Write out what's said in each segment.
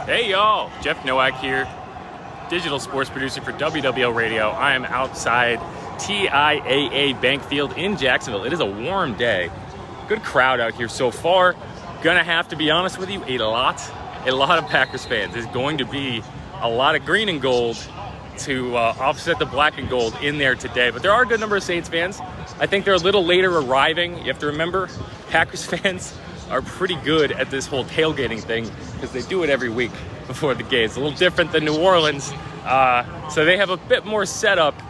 Hey y'all, Jeff Nowak here, digital sports producer for WWL Radio. I am outside TIAA Bank Field in Jacksonville. It is a warm day. Good crowd out here so far. Gonna have to be honest with you, a lot of Packers fans. There's going to be a lot of green and gold to offset the black and gold in there today. But there are a good number of Saints fans. I think they're a little later arriving. You have to remember, Packers fans are pretty good at this whole tailgating thing because they do it every week before the game. It's a little different than New Orleans. So they have a bit more setup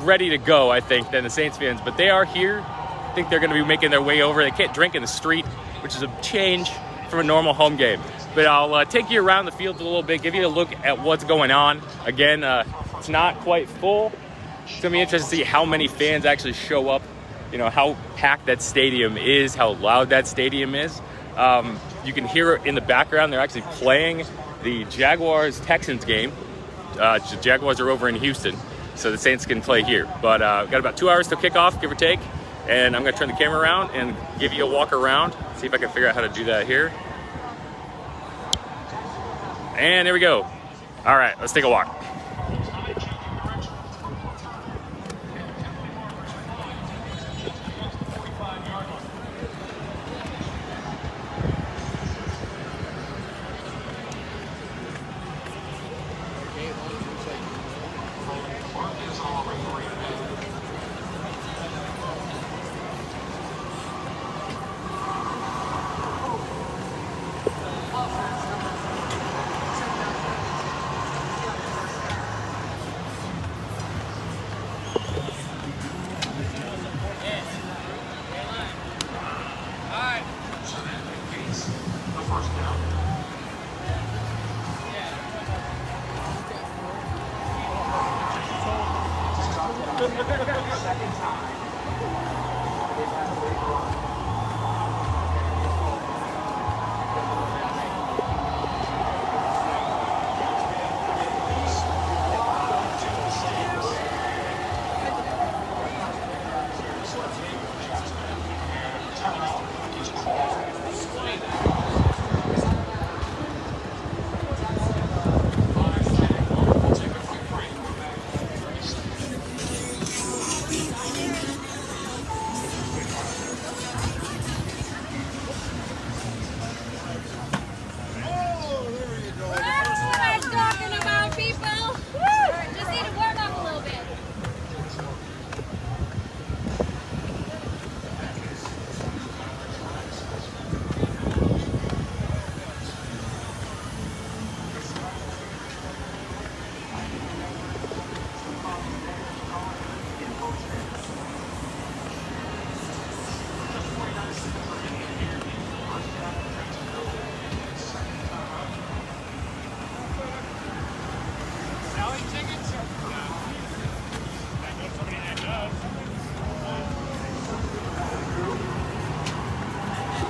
ready to go, I think, than the Saints fans. But they are here. I think they're going to be making their way over. They can't drink in the street, which is a change from a normal home game. But I'll take you around the field a little bit, give you a look at what's going on. Again, it's not quite full. It's going to be interesting to see how many fans actually show up, you know, how packed that stadium is, how loud that stadium is. You can hear it in the background. They're actually playing the Jaguars-Texans game. The Jaguars are over in Houston, so the Saints can play here. But we've got about 2 hours to kick off, give or take. And I'm going to turn the camera around and give you a walk around, see if I can figure out how to do that here. And here we go. All right, let's take a walk.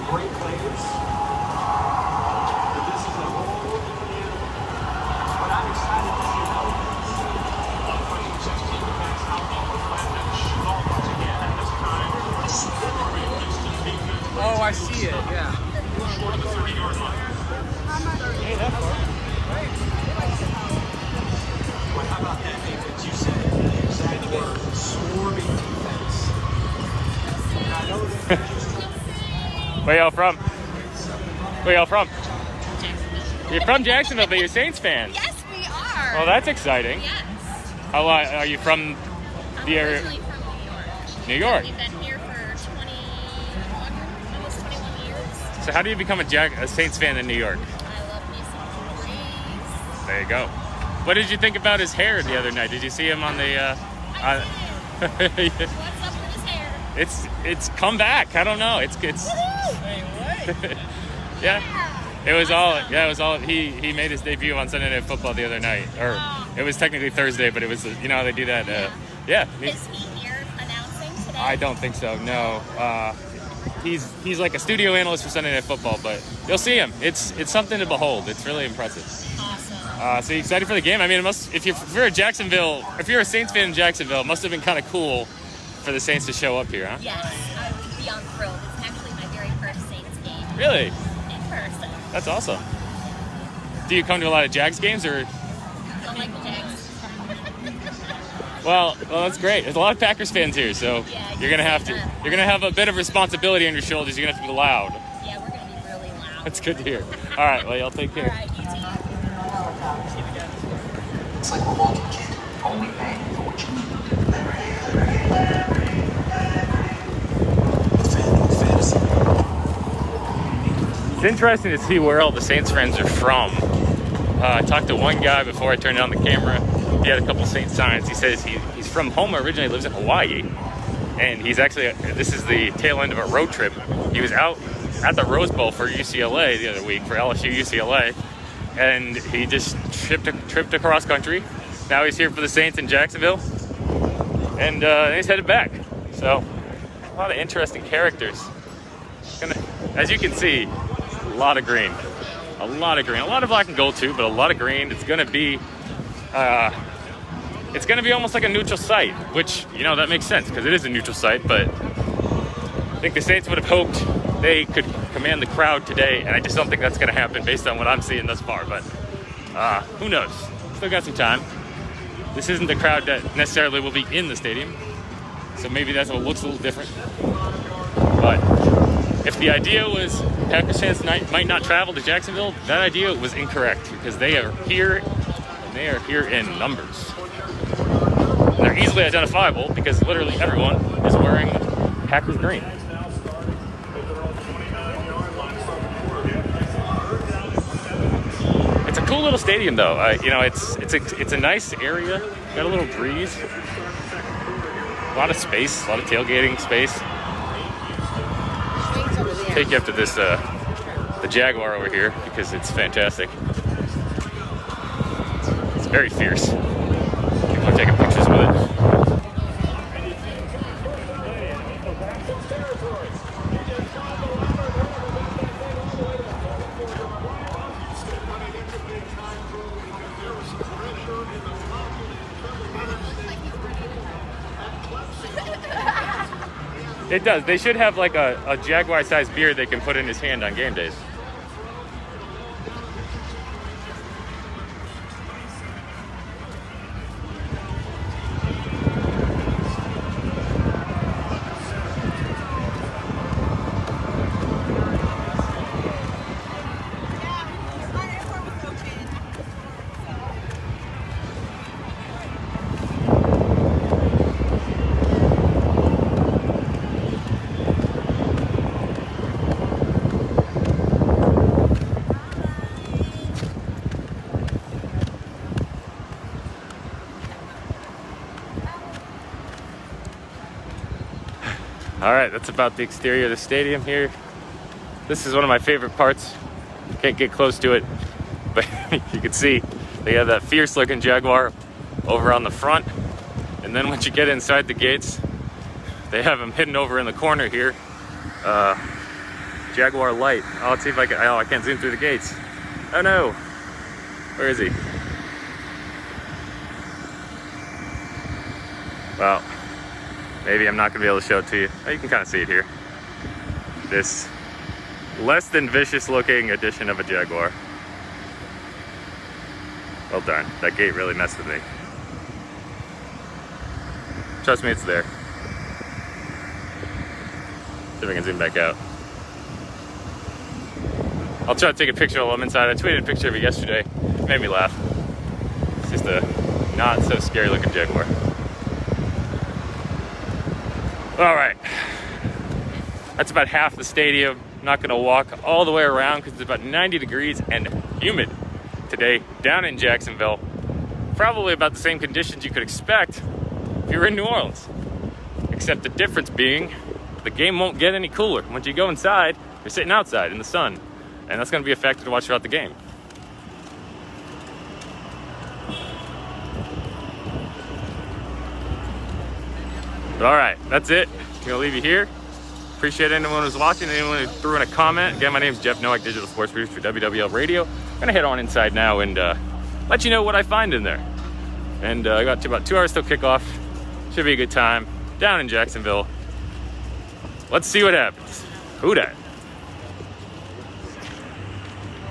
Great players, but this is a whole different animal. But I'm excited to see how it goes. Approaching 16 backs out on the left and shoot all once again at this time. Oh, I see it, yeah. Short of the 30-yard line. Hey, that's far. But how about that, defense? You said the exact word, swarming defense. And I know that Where y'all from? Where y'all from? Jacksonville. You're from Jacksonville, but you're Saints fans. Yes, we are. Well, that's exciting. Yes. How are you from I'm the area? originally from New York. We've been here for almost 21 years. So how do you become a Saints fan in New York? I love music and There you go. What did you think about his hair the other night? Did you see him on the? I did. What's up with his hair? It's come back. I don't know. It's Woohoo! Wait, what? yeah. It was all. He made his debut on Sunday Night Football the other night, or it was technically Thursday, but it was how they do that. Yeah. Is he here announcing today? I don't think so. No. He's like a studio analyst for Sunday Night Football, but you'll see him. It's something to behold. It's really impressive. Awesome. So you excited for the game? I mean, if you're a Saints fan in Jacksonville, it must have been kind of cool for the Saints to show up here, huh? Yes, I would be beyond thrilled. It's actually my very first Saints game. Really? In person. That's awesome. Do you come to a lot of Jags games, or? Don't like the Jags. Well, that's great. There's a lot of Packers fans here, so Yeah, you're gonna have a bit of responsibility on your shoulders. You're gonna have to be loud. Yeah, we're gonna be really loud. That's good to hear. All right, well, y'all take All care. right, you too. It's like a walking kid, only paying for what you need. It's interesting to see where all the Saints friends are from. I talked to one guy before I turned on the camera. He had a couple Saints signs. He says he's from home originally, lives in Hawaii. And he's actually, this is the tail end of a road trip. He was out at the Rose Bowl for UCLA the other week, for LSU UCLA. And he just tripped across country. Now he's here for the Saints in Jacksonville. And he's headed back. So, a lot of interesting characters. As you can see, a lot of green. A lot of green. A lot of black and gold too, but a lot of green. It's gonna be almost like a neutral site, which, that makes sense because it is a neutral site, but I think the Saints would have hoped they could command the crowd today, and I just don't think that's gonna happen based on what I'm seeing thus far, but who knows? Still got some time. This isn't the crowd that necessarily will be in the stadium, so maybe that's what looks a little different. But if the idea was Packers fans might not travel to Jacksonville, that idea was incorrect because they are here, and they are here in numbers. And they're easily identifiable because literally everyone is wearing Packers green. It's a cool little stadium, though. It's a nice area. Got a little breeze, a lot of space, a lot of tailgating space. Take you up to this the Jaguar over here because it's fantastic. It's very fierce. People are taking pictures with it. It does. They should have like a Jaguar-sized beard they can put in his hand on game days. All right, that's about the exterior of the stadium here. This is one of my favorite parts. Can't get close to it, but you can see they have that fierce looking Jaguar over on the front. And then once you get inside the gates, they have him hidden over in the corner here. Jaguar light. Oh, let's see if I can, I can't zoom through the gates. Oh no, where is he? Well, maybe I'm not gonna be able to show it to you. Oh, you can kind of see it here. This less than vicious looking edition of a Jaguar. Well darn, that gate really messed with me. Trust me, it's there. See if I can zoom back out. I'll try to take a picture while I'm inside. I tweeted a picture of it yesterday. It made me laugh. It's just a not so scary looking Jaguar. All right, that's about half the stadium. I'm not gonna walk all the way around because it's about 90 degrees and humid today down in Jacksonville. Probably about the same conditions you could expect if you were in New Orleans. Except the difference being, the game won't get any cooler. Once you go inside, you're sitting outside in the sun. And that's gonna be a factor to watch throughout the game. But all right, that's it. I'm gonna leave you here. Appreciate anyone who's watching, anyone who threw in a comment. Again, my name is Jeff Nowak, digital sports producer for WWL Radio. I'm gonna head on inside now and let you know what I find in there. And I got about 2 hours till kickoff. Should be a good time down in Jacksonville. Let's see what happens. Who dat?